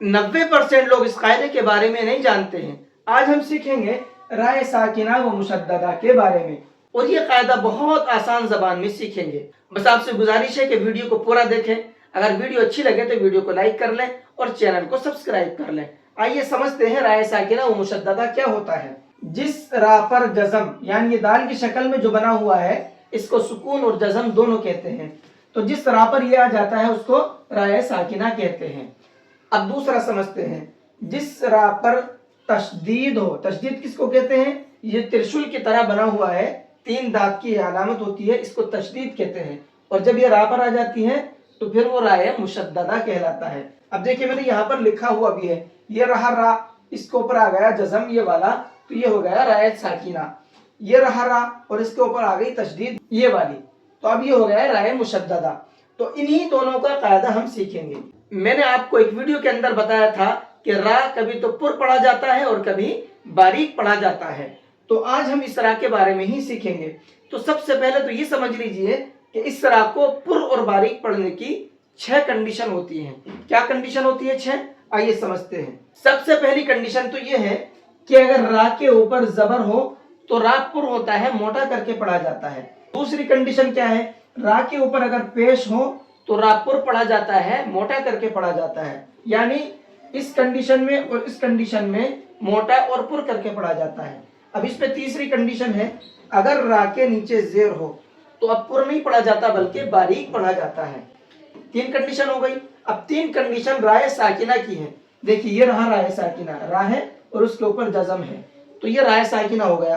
90% लोग इस कायदे के बारे में नहीं जानते हैं। आज हम सीखेंगे राय साकिना व मुशद्ददा के बारे में, और ये कायदा बहुत आसान ज़बान में सीखेंगे। बस आपसे गुजारिश है कि वीडियो को पूरा देखें। अगर वीडियो अच्छी लगे तो वीडियो को लाइक कर लें और चैनल को सब्सक्राइब कर लें। आइए समझते हैं राय साकिना व मुशद्ददा क्या होता है। जिस रा पर जज़म यानी ये दाल की शक्ल में जो बना हुआ है, इसको सुकून और जज़म दोनों कहते हैं। तो जिस रा पर ये आ जाता है उसको राय साकिना कहते हैं। अब दूसरा समझते हैं, जिस रा पर तशदीद हो, तशदीद किसको कहते हैं? ये त्रिशूल की तरह बना हुआ है, 3 दांत की अलामत होती है, इसको तशदीद कहते हैं। और जब ये रा पर आ जाती है तो फिर वो राय मुशद्ददा कहलाता है। अब देखिए मैंने यहाँ पर लिखा हुआ भी है, ये रहा रा, इसके ऊपर आ गया जज़म ये वाला, तो ये हो गया राय साकिना। ये रहा रा और इसके ऊपर आ गई तशदीद ये वाली, तो अब ये हो गया राय मुशद्ददा। तो इन्हीं दोनों का कायदा हम सीखेंगे। मैंने आपको एक वीडियो के अंदर बताया था कि रा कभी तो पुर पढ़ा जाता है और कभी बारीक पढ़ा जाता है। तो आज हम इस रा के बारे में ही सीखेंगे। तो सबसे पहले तो ये समझ लीजिए कि इस रा को पुर और बारीक पढ़ने की 6 कंडीशन होती हैं। क्या कंडीशन होती है 6? आइए समझते हैं। सबसे पहली कंडीशन तो ये है कि अगर रा के ऊपर जबर हो तो रा पुर होता है, मोटा करके पढ़ा जाता है। दूसरी कंडीशन क्या है? रा के ऊपर अगर पेश हो तो रा पुर पढ़ा जाता है, मोटा करके पढ़ा जाता है। यानी इस कंडीशन में और इस कंडीशन में मोटा और पुर करके पढ़ा जाता है। अब इस पे तीसरी कंडीशन है, अगर रा के नीचे जेर हो तो अब पुर नहीं पढ़ा जाता बल्कि बारीक पढ़ा जाता है। 3 कंडीशन हो गई। अब 3 कंडीशन राय साकिना की है। देखिए ये रहा राय साकिना, रा है और उसके ऊपर जज़म है, तो ये राय साकिना हो गया।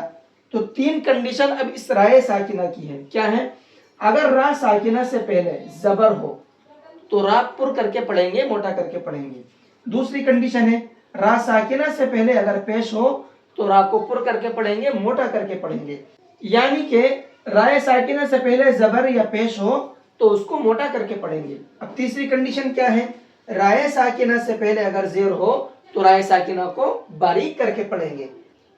तो 3 कंडीशन अब इस राय साकिना की है। क्या है? अगर रा साकिना से पहले जबर हो तो रा पुर करके पढ़ेंगे, मोटा करके पढ़ेंगे। दूसरी कंडीशन है, रा साकिना से पहले अगर पेश हो तो रा को पुर करके पढ़ेंगे, मोटा करके पढ़ेंगे। यानी कि राय साकिना से पहले जबर या पेश हो तो उसको मोटा करके पढ़ेंगे। अब तीसरी कंडीशन क्या है? राय साकिना से पहले अगर जेर हो तो राय साकिना को बारीक करके पढ़ेंगे।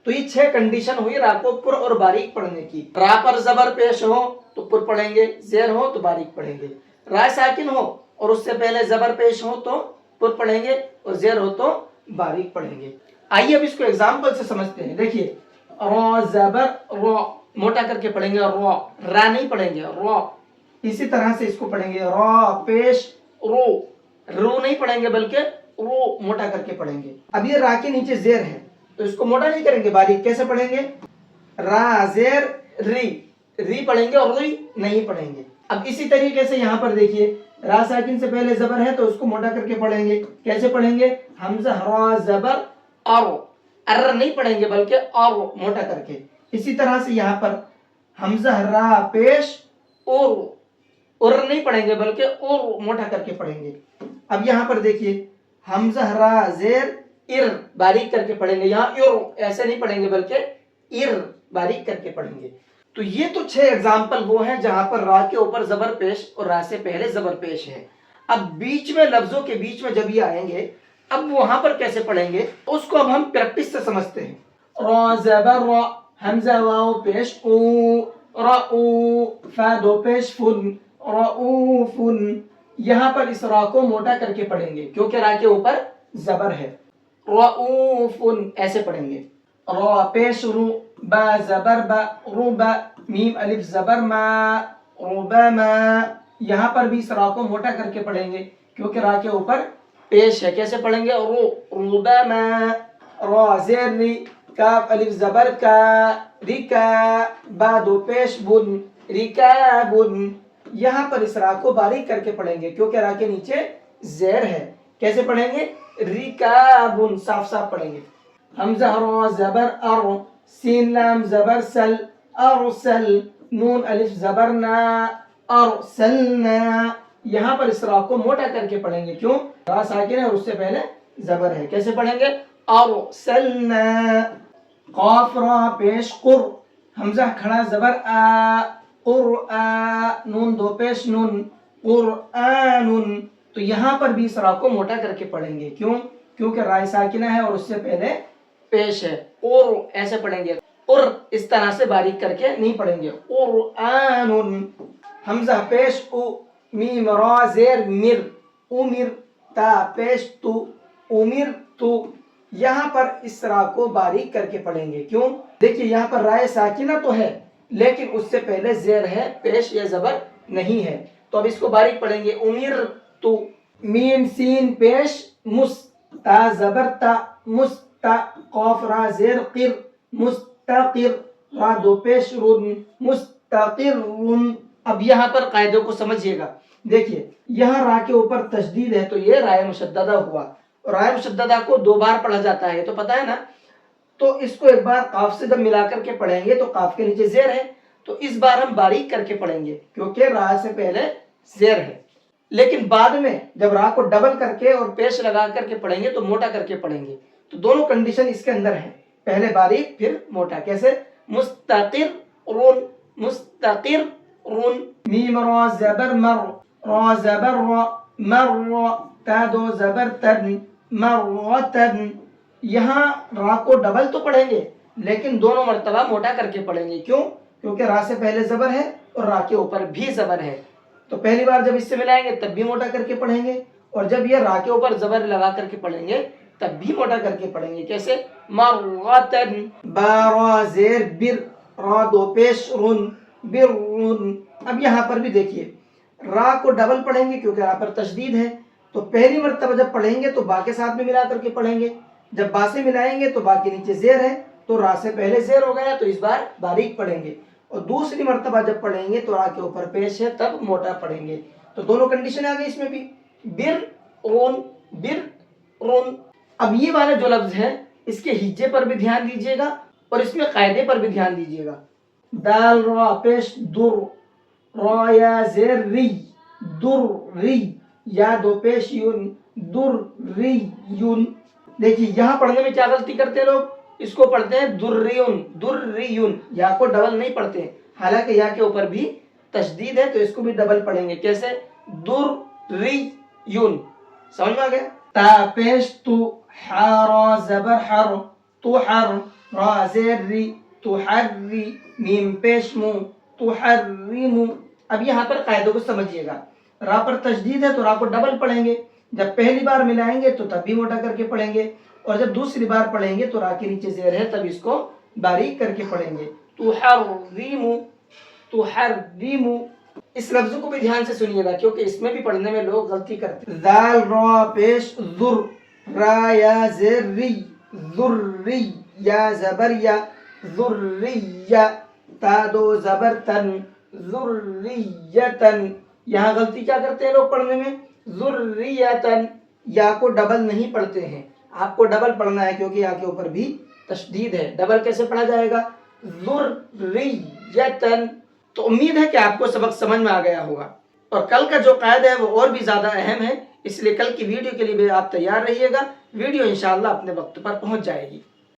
तो ये 6 कंडीशन हुई रा को पुर और बारीक पढ़ने की। रा पर जबर पेश हो तो पुर पढ़ेंगे, जेर हो तो बारीक पढ़ेंगे। राय साकिन हो और उससे पहले जबर पेश हो तो पुर पढ़ेंगे और जेर हो तो बारीक पढ़ेंगे। आइए अब इसको एग्जाम्पल से समझते हैं। देखिए रो जबर रो, मोटा करके पढ़ेंगे, रो, रा नहीं पढ़ेंगे, रो। इसी तरह से इसको पढ़ेंगे, रो पेश रो, रो नहीं पढ़ेंगे बल्कि रो, मोटा करके पढ़ेंगे। अब ये रा के नीचे जेर है तो इसको मोटा नहीं करेंगे, बारीक। कैसे पढ़ेंगे? रा जेर री, री पढ़ेंगे और रुई नहीं पढ़ेंगे। अब इसी तरीके से यहाँ पर देखिए रा साकिन से पहले जबर है तो उसको मोटा करके पढ़ेंगे। कैसे पढ़ेंगे? हमजा रा जबर आरो, अर्र नहीं पढ़ेंगे बल्कि आरो, मोटा करके। इसी तरह से यहाँ पर हमजा रा पेश ओरो, और नहीं पढ़ेंगे बल्कि और, मोटा करके पढ़ेंगे। अब यहाँ पर देखिए हमजा रा जेर इर, बारीक करके पढ़ेंगे। यहाँ इर ऐसे नहीं पढ़ेंगे बल्कि इर, बारीक करके पढ़ेंगे। तो ये तो 6 एग्जाम्पल वो हैं जहां पर रा के ऊपर जबर पेश और रा से पहले जबर पेश है। अब बीच में लफ्जों के बीच में जब ये आएंगे, अब वहां पर कैसे पढ़ेंगे उसको अब हम प्रैक्टिस से समझते हैं। रा जबर रा, हमजा वाओ पेश ऊ, रा ऊ, फा दो पेश फुन, रा ऊ फुन। यहाँ पर इस रा को मोटा करके पढ़ेंगे क्योंकि रा के ऊपर जबर है। रा ऊ फुन ऐसे पढ़ेंगे। रा पेश रू, बा जबर बा, रुबा, मीम अलिफ जबर मा, रुबमा। यहाँ पर भी इस रा को मोटा करके पढ़ेंगे क्योंकि रा के ऊपर पेश है। कैसे पढ़ेंगे? रुबमा। रा जेर री, काफ अलिफ जबर का, रिका, बा दो पेश बुन, रिका बुन। यहाँ पर इस रा को बारीक करके पढ़ेंगे क्योंकि रा के नीचे जेर है। कैसे पढ़ेंगे? रिका बुन, साफ साफ पढ़ेंगे। हमजा रा जबर अर, सीन लाम जबर सल, अरसल, नून अलिफ जबर ना, अरसलना। यहाँ पर इस रा को मोटा करके पढ़ेंगे। क्यों? रा साकिन है और उससे पहले जबर है। कैसे पढ़ेंगे? अरसलना। काफ रा पेश कुर, हमजा खड़ा जबर आ, कुरआ, नून दो पेश नून, कुरआनुन। तो यहाँ पर भी इस रा को मोटा करके पढ़ेंगे। क्यों? क्योंकि रा साकिना है और उससे पहले पेश है। और ऐसे पढ़ेंगे, और इस तरह से बारीक करके नहीं पढ़ेंगे। कुरआनुन। हमजा पेश उ, मीम रा जेर मिर, उमिर, ता पेश तु, उमिर तो यहाँ पर इस रा को बारीक करके पढ़ेंगे। क्यों? देखिए यहाँ पर राय साकिना तो है लेकिन उससे पहले जेर है, पेश या जबर नहीं है, तो अब इसको बारीक पढ़ेंगे। उमिर तो मीम सीन पेश मुस्ता जबर ता मुस्ता कौफ रा जेर किर मुस्तकिर रा दो पेश रुन मुस्तकिरुन। अब यहाँ पर कायदे को समझिएगा। देखिए यहाँ रा के ऊपर तशदीद है तो ये राय मुशद्ददा हुआ। राय मुशद्ददा को 2 बार पढ़ा जाता है तो पता है ना, तो इसको एक बार काफ से जब मिलाकर के पढ़ेंगे तो काफ के नीचे जेर है, तो इस बार हम बारीक करके पढ़ेंगे क्योंकि रा से पहले जेर है। लेकिन बाद में जब रा को डबल करके और पेश लगा करके पढ़ेंगे तो मोटा करके पढ़ेंगे। तो दोनों कंडीशन इसके अंदर है, पहले बारीक फिर मोटा। कैसे? मुस्तकिर रुन मुस्तकिर रुन। मीम रा जबर मर रा जबर रा मर ता दो जबर तन मरतन। यहाँ रा को डबल तो पढ़ेंगे लेकिन दोनों मर्तबा मोटा करके पढ़ेंगे। क्यों? क्योंकि रा से पहले जबर है और रा के ऊपर भी जबर है, तो पहली बार जब इससे मिलाएंगे तब भी मोटा करके पढ़ेंगे, और जब ये रा के ऊपर जबर लगा करके पढ़ेंगे तब भी मोटा करके पढ़ेंगे। कैसे? मरतन बारा जेर बिर रा दो पेश रुन बिरुन। अब यहाँ पर भी देखिए रा को डबल पढ़ेंगे क्योंकि रा पर तशदीद है, तो पहली मर्तबा जब पढ़ेंगे तो बा के साथ में मिला करके पढ़ेंगे, जब बा से मिलाएंगे तो बा के नीचे जेर है तो रा से पहले जेर हो गया तो इस बार बारीक पढ़ेंगे, और दूसरी मर्तबा जब पढ़ेंगे तो रा के ऊपर पेश है तब मोटा पढ़ेंगे। तो दोनों कंडीशन आ गई इसमें भी, बिर रोन। अब ये वाला जो लफ्ज है इसके हिज्जे पर भी ध्यान दीजिएगा और इसमें कायदे पर भी ध्यान दीजिएगा। दाल रा पेश दुर रा या जेर री दुर री या दो पेश यून दुर्रियुन। देखिए यहाँ पढ़ने में क्या गलती करते हैं लोग, इसको पढ़ते हैं दुर्रियुन, या को डबल नहीं पढ़ते, हालांकि या के ऊपर भी तशदीद है तो इसको भी डबल पढ़ेंगे। कैसे? दुर्रियुन। समझ में आ गया? ता पेश तु हारा जबर हर तु हर रा जेर री तुहर्री मीम पेश मु तुहर्रिमु। अब यहाँ पर कायदों को समझिएगा। रा पर तशदीद है तो रा को डबल पढ़ेंगे, जब पहली बार मिलाएंगे तो तब भी मोटा करके पढ़ेंगे, और जब दूसरी बार पढ़ेंगे तो रा के नीचे जेर है तब इसको बारीक करके पढ़ेंगे। तुहर्रिमु तुहर्रिमु। इस लफ्ज को भी ध्यान से सुनिएगा क्योंकि इसमें भी पढ़ने में लोग गलती करते हैं। दाल रा पेश जुर रा या जेर री जुर्री या जबर या जुर्रिया ता दो जबर तन जुर्रियतन। यहाँ गलती क्या करते हैं लोग पढ़ने में, जुर्रियतन, या को डबल नहीं पढ़ते हैं, आपको डबल पढ़ना है क्योंकि या के ऊपर भी तशदीद है। डबल कैसे पढ़ा जाएगा? जुर्रियतन। तो उम्मीद है कि आपको सबक समझ में आ गया होगा, और कल का जो कायदा है वो और भी ज्यादा अहम है, इसलिए कल की वीडियो के लिए भी आप तैयार रहिएगा। वीडियो इंशाअल्लाह अपने वक्त पर पहुंच जाएगी।